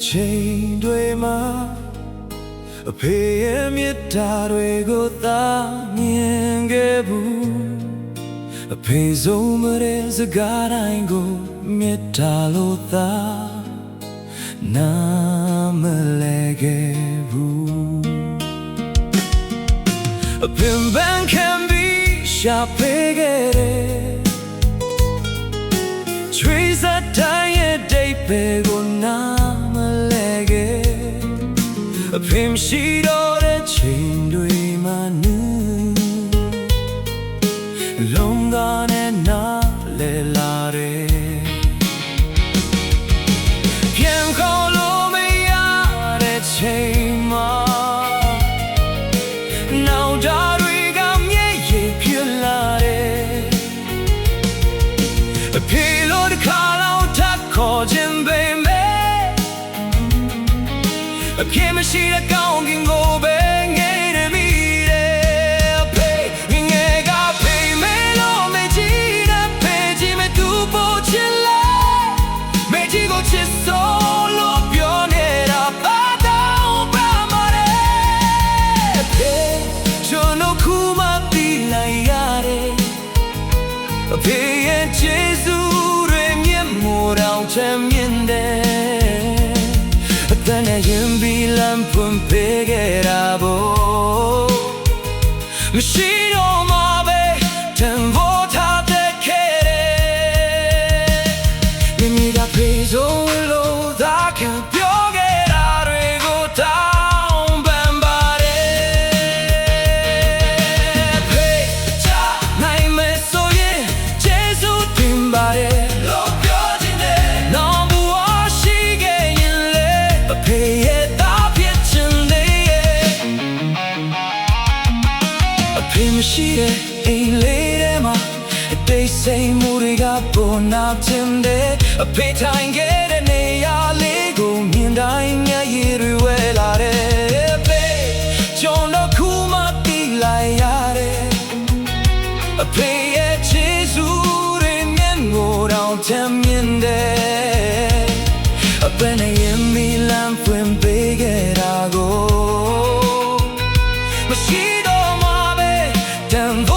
ချိန်တွေမှာအဖေရဲ့မြတ်တာတွေကိုသာမြင်ခဲ့ဘူးအဖေဆုံးမတဲ့စကားတိုင်းကိုမြတ်တာလို့သာနာမလဲခဲ့ဘူးအပင်ပန်းခံပြီးရှာပေးခဲ့တယ်ချွေးစတိုင်းရဲ့ဒိတ်ပဲကိုနာမလဲခဲ့အဖေမရှိတော့တဲ့ချိန်တွေမှာနူးလုံးကားနဲ့နားလဲလာတယ်ပြန်ခေါ်လို့မရတဲ့ချိန်မှာနောက်တာတွေကမျက်ရည်ဖြစ်လာတယ်အဖေလို့တစ်ခါလောက်ထပ်ခေါ်ခြင်းပဲအဖေမရှိတဲ့ကောင်းကင်ကိုပဲငဲ့ရမိတယ်အဖေငယ်ကဖေးမဲလို့မကြည့်တဲ့ဖေးကြီးမတူဖို့ချစ်လဲမကြည့်ကိုချစ်စိုးလို့ပြောနေတာပါတော့ပါမရဲအဖေကျွန်တော်ခုမှသိလိုက်ရတယ်အဖေရဲ့ကျေးဇူးတွေမျက်မှော်တောင်ချမ်းမြင်တယ်နဲ့ရင်ပြီးလမ်းဖွင့်ပေးခဲ့တာပေါ့မရှိတော့မှပဲတန်ဖိုးထားတဲ့ခဲ့တယ်မိမိကပြေဆုံးလို့သာခံပြောခဲ့တာတွေကိုတောင်းပန်ပါတယ်ဖေးချနိုင်မယ်ဆိုရင်ကျေးဇူးတင်ပါတယ်လို့ပြောခြင်းနဲ့နောင်ဘဝရှိခဲ့ရင်လေအဖေမရှိတဲ့အိမ်လေးထဲမှာအတိတ်စိတ်မှုတွေကပေါ်နာတင်တယ်အဖေထိုင်ခဲ့တဲ့နေရာလေးကိုမြင်တိုင်းမျက်ရည်တွေဝဲလာတယ်အဖေကျွန်တော်ခုမှသိလိုက်ရတယ်အဖေရဲ့ချစ်စုတွေမျက်ငိုတောင်ချမ်းမြင်တယ်အဖေနဲ့ရင်မီလမ်းဖွင့်ပေးခဲ့တာကိုမရှိတော့မှပဲတန်ဖိုး